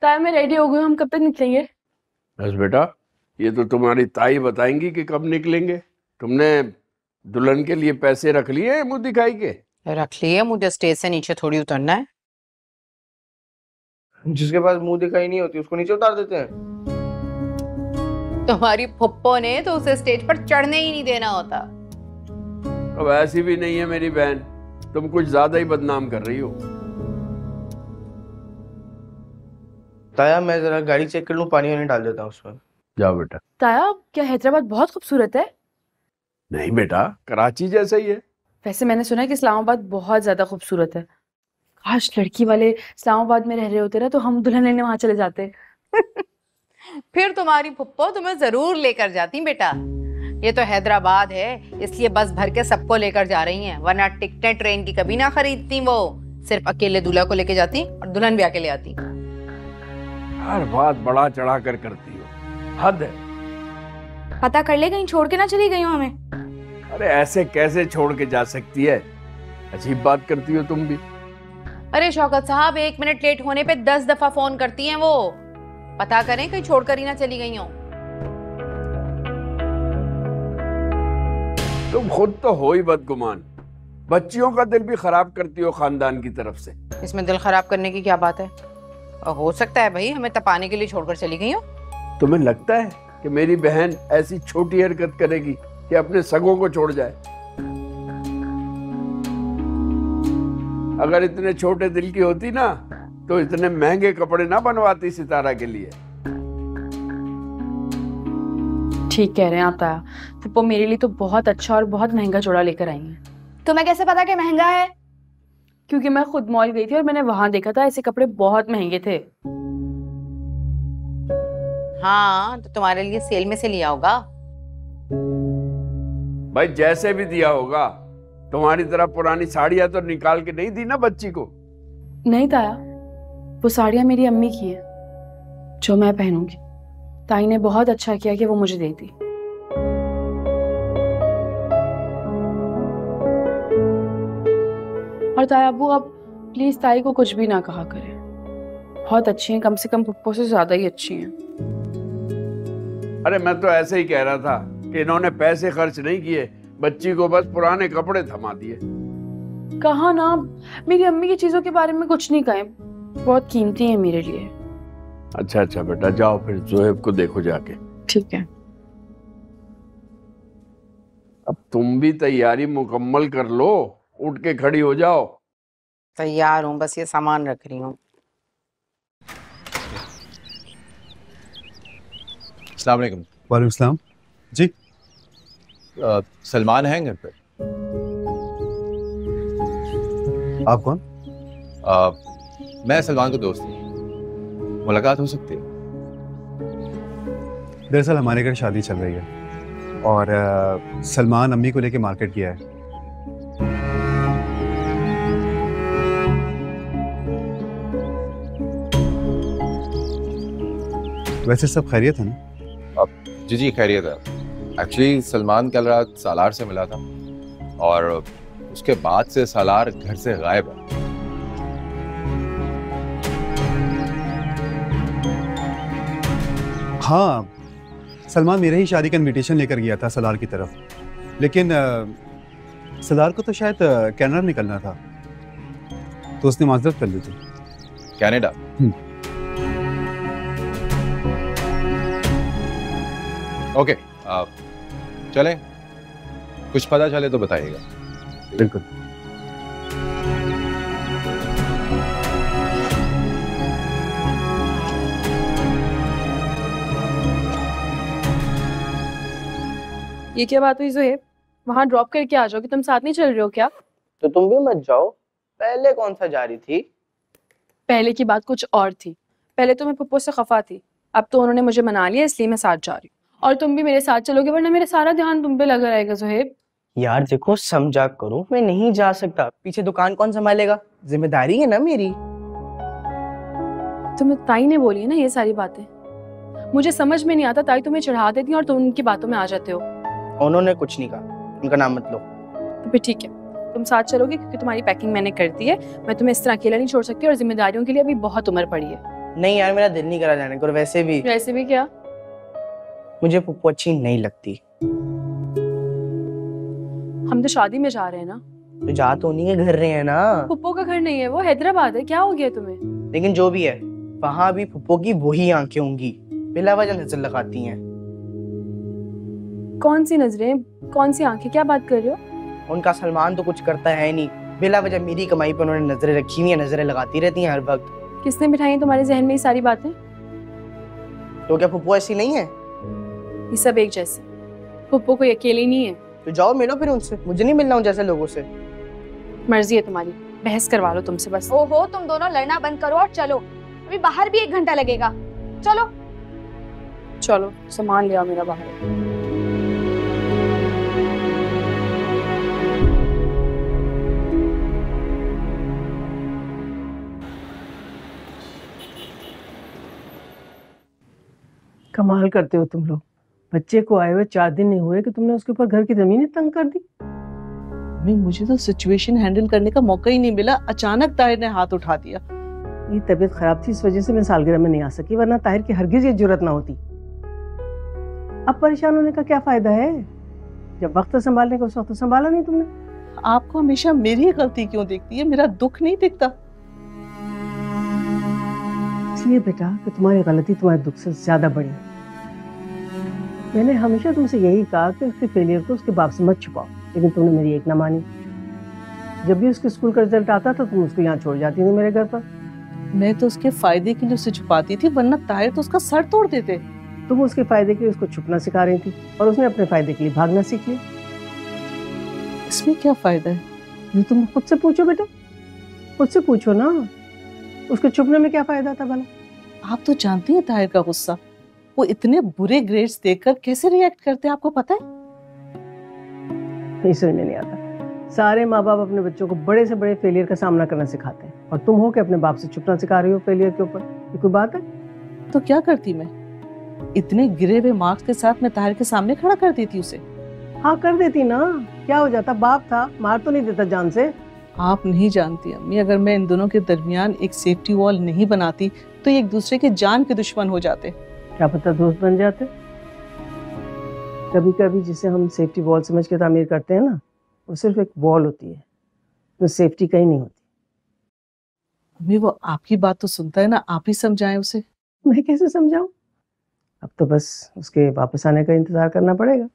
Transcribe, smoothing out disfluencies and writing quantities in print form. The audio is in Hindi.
ताया मैं रेडी हो गई हूँ, हम कब तक निकलेंगे? बस बेटा, ये तो तुम्हारी ताई बताएंगी कि कब निकलेंगे। तुमने दुल्हन के लिए पैसे रख लिए मुंह दिखाई के? रख लिए, मुझे स्टेज से नीचे थोड़ी उतरना है। जिसके पास मुंह दिखाई नहीं होती उसको नीचे उतार देते हैं। तुम्हारी फुप्पो ने तो उसे स्टेज पर चढ़ने ही नहीं देना होता। अब ऐसी भी नहीं है मेरी बहन, तुम कुछ ज्यादा ही बदनाम कर रही हो। ताया मैं जरा गाड़ी चेक कर लूं, पानी वानी डाल देता हूँ उसमें। जाओ बेटा। ताया क्या हैदराबाद बहुत खूबसूरत है? नहीं बेटा, कराची जैसा ही है। वैसे मैंने सुना है कि इस्लामाबाद बहुत ज्यादा खूबसूरत है। काश लड़की वाले इस्लामाबाद में रह रहे होते ना तो हम दुल्हन लेने वहां चले जाते। फिर तुम्हारी फुप्पो तुम्हें जरूर लेकर जाती बेटा। ये तो हैदराबाद है इसलिए बस भर के सबको लेकर जा रही हैं, वरना टिकटें ट्रेन की कभी ना खरीदती। वो सिर्फ अकेले दूल्हा को लेके जाती और दुल्हन भी अकेले आती। हर बात बड़ा चढ़ा कर करती हो, हद है। पता कर ले कहीं छोड़ के ना चली गई हो हमें। अरे ऐसे कैसे छोड़ के जा सकती है, अजीब बात करती हो तुम भी। अरे शौकत साहब, 1 मिनट लेट होने पे 10 दफा फोन करती हैं वो। पता करें कहीं छोड़कर ही ना चली गई हो। तुम खुद तो हो ही बदगुमान, बच्चियों का दिल भी खराब करती हो खानदान की तरफ से। इसमें दिल खराब करने की क्या बात है? और हो सकता है भाई हमें तपाने के लिए छोड़कर चली गई हो। तुम्हें लगता है कि मेरी बहन ऐसी छोटी हरकत करेगी कि अपने सगों को छोड़ जाए? अगर इतने छोटे दिल की होती ना तो इतने महंगे कपड़े ना बनवाती सितारा के लिए। ठीक कह रहे हैं आप ताया, फुप्पो मेरे लिए तो बहुत अच्छा और बहुत महंगा जोड़ा लेकर आई हैं। तुम्हें कैसे पता कि महंगा है? क्योंकि मैं खुद मॉल गई थी और मैंने वहां देखा था ऐसे कपड़े बहुत महंगे थे। हाँ तो तुम्हारे लिए सेल में से लिया होगा। भाई जैसे भी दिया होगा, तुम्हारी तरह पुरानी साड़ियां तो निकाल के नहीं दी ना बच्ची को। नहीं ताया, वो साड़ियाँ मेरी अम्मी की हैं जो मैं पहनूंगी। ताई ने बहुत अच्छा किया कि वो मुझे दे दी। और ताया अब्बू अब प्लीज ताई को कुछ भी ना कहा करें, बहुत अच्छी हैं, कम से कम पप्पो से ज्यादा ही अच्छी हैं। अरे मैं तो ऐसे ही कह रहा था कि इन्होंने पैसे खर्च नहीं किए, बच्ची को बस पुराने कपड़े थमा दिए। कहा ना, मेरी अम्मी की चीजों के बारे में कुछ नहीं कहें, बहुत कीमती है मेरे लिए। अच्छा बेटा, जाओ फिर जोहेब को देखो जाके। ठीक है। अब तुम भी तैयारी मुकम्मल कर लो, उठ के खड़ी हो जाओ। तैयार हूँ, बस ये सामान रख रही हूँ। अस्सलाम वालेकुम। वालेकुम सलाम जी। सलमान है घर पे? आप कौन? मैं सलमान का दोस्त हूँ, मुलाकात हो सकती है? दरअसल हमारे घर शादी चल रही है और सलमान अम्मी को लेके मार्केट गया है। वैसे सब खैरियत है ना? जी खैरियत है। एक्चुअली सलमान कल रात सालार से मिला था और उसके बाद से सालार घर से गायब है। हाँ, सलमान मेरे ही शादी का इनविटेशन लेकर गया था सलार की तरफ, लेकिन सलार को तो शायद कनाडा निकलना था तो उसने माजरत कर ली थी। कनाडा? ओके, चलें, कुछ पता चले तो बताइएगा। बिल्कुल। ये क्या बात हुई जोहेब, वहां ड्रॉप करके आ जाओ कि तुम साथ नहीं चल रहे हो क्या? तो तुम भी मत जाओ, पहले कौन सा जा रही थी? पहले की बात कुछ और थी, पहले तो मैं पप्पो से खफा थी, अब तो उन्होंने मुझे मना लिया इसलिए मैं साथ जा रही हूँ। और तुम भी मेरे साथ चलोगे वरना मेरा सारा ध्यान तुम पे लगा रहेगा जोहेब। यार देखो समझा करो, मैं नहीं जा सकता, पीछे दुकान कौन संभालेगा? जिम्मेदारी है ना मेरी। तुम्हें ताई ने बोली है ना ये सारी बातें, मुझे समझ में नहीं आता, ताई तुम्हें चढ़ा देती हैं और तुम उनकी बातों में आ जाते हो। उन्होंने कुछ नहीं कहा, उनका नाम मत लो। तो फिर ठीक है, तुम साथ चलोगे क्योंकि तुम्हारी पैकिंग मैंने कर दी है, मैं तुम्हें इस तरह अकेला नहीं छोड़ सकती और जिम्मेदारियों के लिए अभी बहुत उम्र पड़ी है। नहीं यार, मेरा दिल नहीं करा जाने को, और वैसे भी क्या? मुझे पुप्पो अच्छी नहीं लगती। हम तो शादी में जा रहे हैं ना। तो जा तो उन्हीं के घर रहे हैं ना। पुप्पो का घर नहीं है, वो हैदराबाद है। क्या हो गया तुम्हें? लेकिन जो भी है, वहां भी पुप्पो की वही आंखें होंगी, बिला वजह नजर लगाती हैं। कौन सी नजरें, कौन सी आंखें, क्या बात कर रहे हो? उनका सलमान तो कुछ करता है नहीं, बिला वजह मेरी कमाई पे उन्होंने नजरें रखी हुई हैं, नजरें लगाती रहती हैं हर वक्त। किसने बिठाई हैं तुम्हारे जहन में ये सारी बातें? तो क्या पुप्पो ऐसी नहीं है? ये सब एक जैसे। पुप्पो कोई अकेली नहीं है। तो जाओ मिलो फिर उनसे, मुझे नहीं मिलना उन जैसे लोगों से। मर्जी है तुम्हारी, बहस करवा लो तुमसे बस। ओहो, तुम दोनों लड़ना बंद करो और चलो, अभी बाहर भी 1 घंटा लगेगा। चलो चलो सामान ले आओ मेरा बाहर। कमाल करते हो तुम लोग। बच्चे को आए हुए 4 दिन नहीं हुए कि तुमने उसके ऊपर घर की जमीन ही तंग कर दी। मुझे तो सिचुएशन हैंडल करने का मौका ही नहीं मिला, अचानक ताहिर ने हाथ उठा दिया। ये तबीयत खराब थी, इस वजह से मैं सालगिरह में नहीं आ सकी, वरना ताहिर की हरगिज ये जुर्रत ना होती। अब परेशान होने का क्या फायदा है? जब वक्त संभालने का उस वक्त संभाला नहीं तुमने। आपको हमेशा मेरी गलती क्यों दिखती है? मेरा दुख नहीं दिखता? इसलिए बेटा कि तुम्हारी गलती तुम्हारे दुख से ज्यादा बड़ी है। मैंने हमेशा तुमसे यही कहा कि उसके फेलियर को उसके बाप से मत छुपाओ, लेकिन तुमने मेरी एक ना मानी। जब भी उसके स्कूल का रिजल्ट आता था तुम उसको यहाँ छोड़ जाती थी मेरे घर पर। मैं तो उसके फायदे के लिए उसे छुपाती थी, वरना ताहिर तो उसका सर तोड़ देते। तुम उसके फायदे के लिए उसको छुपना सिखा रही थी और उसने अपने फायदे के लिए भागना सीख लिया। इसमें क्या फायदा है? ये तुम खुद से पूछो बेटा, खुद से पूछो ना, उसके छुपने में क्या फायदा था भला? आप तो जानती हैं ताहिर का गुस्सा, वो इतने बुरे ग्रेड्स देखकर कैसे रिएक्ट करते हैं आपको पता है? नहीं समझ में नहीं आता। सारे माँ बाप अपने बच्चों को बड़े से बड़े फेलियर का सामना करना सिखाते हैं और तुम हो के अपने बाप से छुपना सिखा रही हो फेलियर के ऊपर। ये कोई बात है? तो क्या करती मैं? इतने गिरे हुए मार्क्स के साथ मैं ताहिर के सामने खड़ा कर देती उसे। हाँ कर देती ना, क्या हो जाता? बाप था, मार तो नहीं देता जान से। आप नहीं जानती अम्मी, अगर मैं इन दोनों के दरमियान एक सेफ्टी वॉल नहीं बनाती तो ये एक दूसरे के जान के दुश्मन हो जाते। क्या पता दोस्त बन जाते। कभी कभी जिसे हम सेफ्टी वॉल समझ के तामीर करते हैं ना, वो सिर्फ एक वॉल होती है, तो सेफ्टी कहीं नहीं होती। अम्मी वो आपकी बात तो सुनता है ना, आप ही समझाएं उसे। मैं कैसे समझाऊं? अब तो बस उसके वापस आने का इंतजार करना पड़ेगा।